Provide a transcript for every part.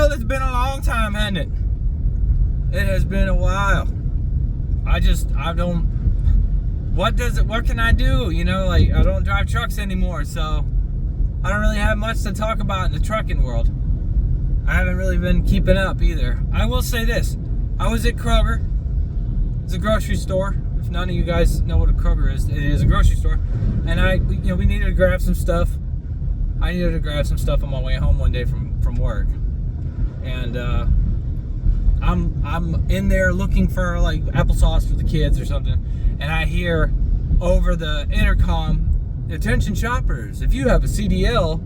know it's been a long time, hasn't it? It has been a while. What can I do? You know, like, I don't drive trucks anymore, so I don't really have much to talk about in the trucking world. I haven't really been keeping up either. I will say this. I was at Kroger. It's a grocery store. If none of you guys know what a Kroger is, it is a grocery store. And we needed to grab some stuff. I needed to grab some stuff on my way home one day from work. And I'm in there looking for like applesauce for the kids or something. And I hear over the intercom, "Attention shoppers, if you have a CDL,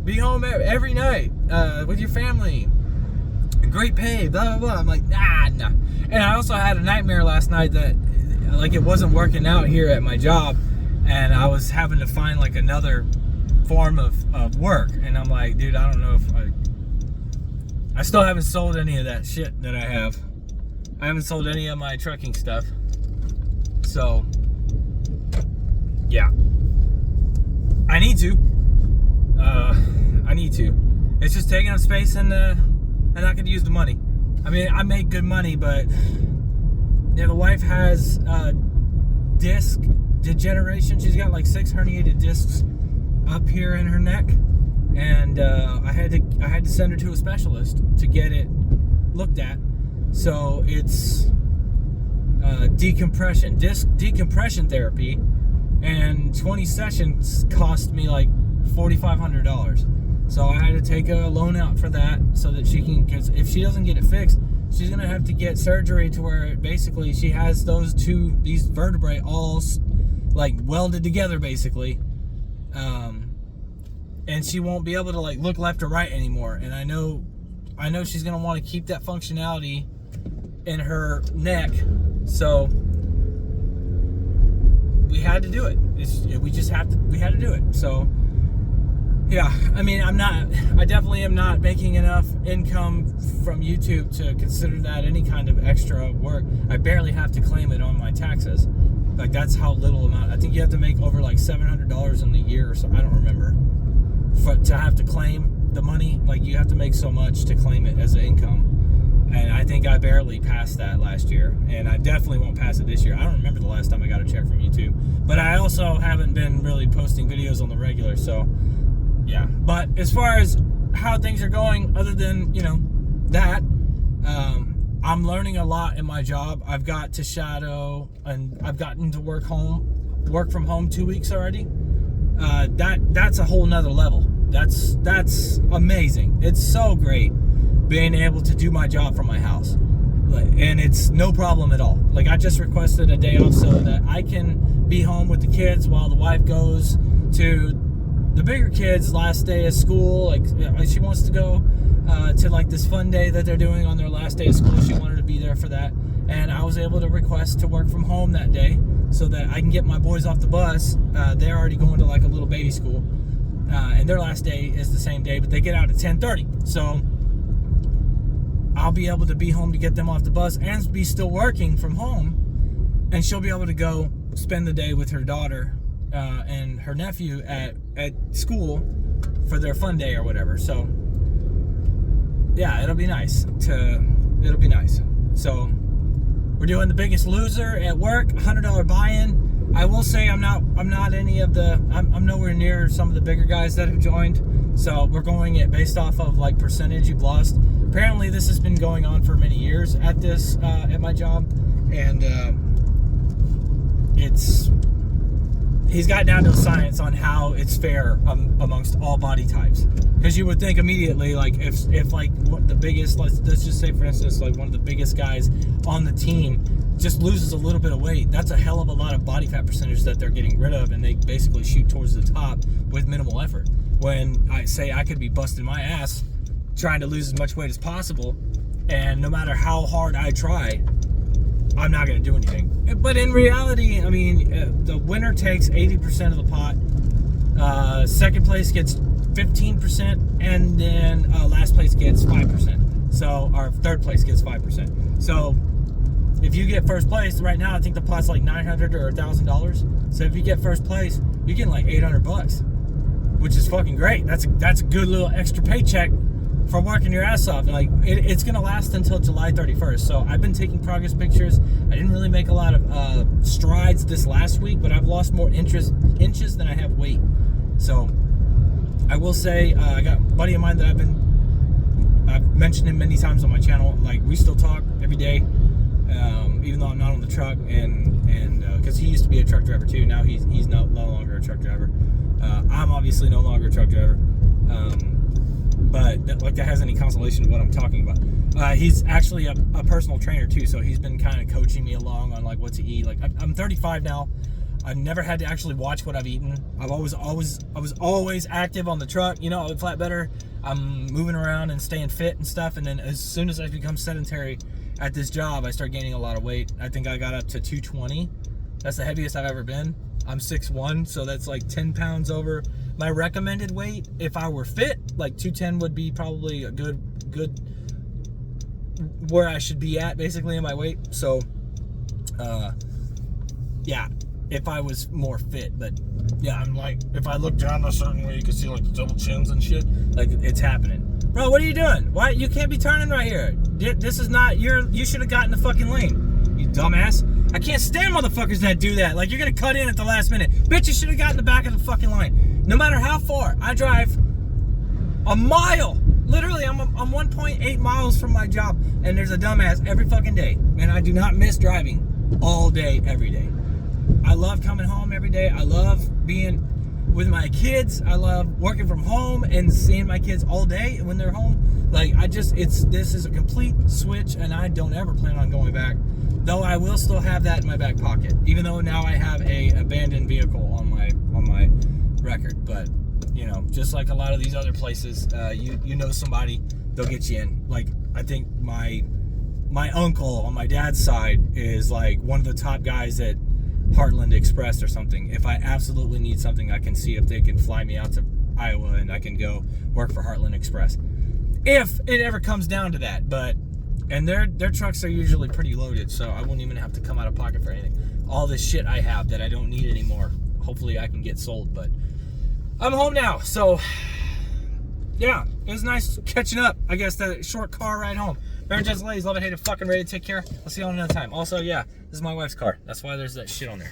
be home every night with your family. Great pay, blah, blah, blah." I'm like, nah. And I also had a nightmare last night that like it wasn't working out here at my job. And I was having to find like another form of work. And I'm like, dude, I don't know if I still haven't sold any of that shit that I have. I haven't sold any of my trucking stuff. So, yeah. I need to. It's just taking up space and I'm not going to use the money. I mean, I make good money, but yeah, the wife has disc degeneration. She's got like 6 herniated discs up here in her neck, and I had to send her to a specialist to get it looked at. So it's disc decompression therapy, and 20 sessions cost me like $4,500. So I had to take a loan out for that so that she can, because if she doesn't get it fixed, she's gonna have to get surgery to where basically she has these vertebrae all like welded together basically, and she won't be able to like look left or right anymore. And I know she's gonna want to keep that functionality in her neck, so we had to do it. We had to do it. So yeah, I mean, I definitely am not making enough income from YouTube to consider that any kind of extra work. I barely have to claim it on my taxes. Like, that's how little amount. I think you have to make over like $700 in a year or so. I don't remember. To have to claim the money, like you have to make so much to claim it as an income. And I think I barely passed that last year. And I definitely won't pass it this year. I don't remember the last time I got a check from YouTube. But I also haven't been really posting videos on the regular, so yeah. But as far as how things are going, other than, that, I'm learning a lot in my job. I've got to shadow, and I've gotten to work from home 2 weeks already. That's a whole nother level. That's amazing. It's so great being able to do my job from my house. And it's no problem at all. Like, I just requested a day off so that I can be home with the kids while the wife goes to the bigger kids' last day of school. Like, she wants to go to like this fun day that they're doing on their last day of school. She wanted to be there for that, and I was able to request to work from home that day so that I can get my boys off the bus. They're already going to like a little baby school, and their last day is the same day, but they get out at 10:30. So I'll be able to be home to get them off the bus and be still working from home, and she'll be able to go spend the day with her daughter and her nephew at school for their fun day or whatever. So yeah, it'll be nice. So we're doing The Biggest Loser at work, $100 buy-in. I will say I'm nowhere near some of the bigger guys that have joined. So we're going it based off of like percentage you've lost. Apparently this has been going on for many years at my job, and he's got down to science on how it's fair amongst all body types. Because you would think immediately, like, if like the biggest, let's just say for instance, like one of the biggest guys on the team just loses a little bit of weight, that's a hell of a lot of body fat percentage that they're getting rid of, and they basically shoot towards the top with minimal effort. When I say I could be busting my ass trying to lose as much weight as possible, and no matter how hard I try, I'm not going to do anything. But in reality, I mean, the winner takes 80% of the pot. Second place gets 15%, and then last place gets 5%. So our third place gets 5%. So if you get first place, right now I think the pot's like $900 or $1,000. So if you get first place, you're getting like $800, which is fucking great. That's a good little extra paycheck for working your ass off. Like it's gonna last until July 31st. So I've been taking progress pictures. I didn't really make a lot of strides this last week, but I've lost more inches than I have weight. So I will say, I got a buddy of mine that I've mentioned him many times on my channel. Like, we still talk every day, even though I'm not on the truck, and because he used to be a truck driver too. Now he's no longer a truck driver. I'm obviously no longer a truck driver. But like that has any consolation to what I'm talking about. He's actually a personal trainer too, so he's been kind of coaching me along on like what to eat. Like I'm 35 now. I've never had to actually watch what I've eaten. I was always active on the truck. You know, I would flat better. I'm moving around and staying fit and stuff. And then as soon as I become sedentary at this job, I start gaining a lot of weight. I think I got up to 220. That's the heaviest I've ever been. I'm 6'1", so that's like 10 pounds over my recommended weight. If I were fit, like 210 would be probably a good where I should be at basically in my weight. So, yeah. If I was more fit, but yeah, I'm like, if I look down a certain way, you can see like the double chins and shit. Like, it's happening. Bro, what are you doing? Why? You can't be turning right here. This is not you should have gotten the fucking lane, you dumbass. I can't stand motherfuckers that do that. Like, you're gonna cut in at the last minute. Bitch, you should have gotten the back of the fucking line. No matter how far. I drive a mile. Literally, I'm 1.8 miles from my job, and there's a dumbass every fucking day. And I do not miss driving all day, every day. I love coming home every day. I love being with my kids. I love working from home and seeing my kids all day when they're home. Like, this is a complete switch, and I don't ever plan on going back. Though I will still have that in my back pocket, even though now I have a abandoned vehicle on my record. But you know, just like a lot of these other places, you know somebody, they'll get you in. Like, I think my uncle on my dad's side is like one of the top guys at Heartland Express or something. If I absolutely need something, I can see if they can fly me out to Iowa and I can go work for Heartland Express. If it ever comes down to that. And their trucks are usually pretty loaded, so I won't even have to come out of pocket for anything. All this shit I have that I don't need anymore, hopefully I can get sold. But I'm home now, so yeah, it was nice catching up. I guess that short car ride home. Baron Jets, ladies, love it, hate it, fucking ready to take care. I'll see you all another time. Also, yeah, this is my wife's car. That's why there's that shit on there.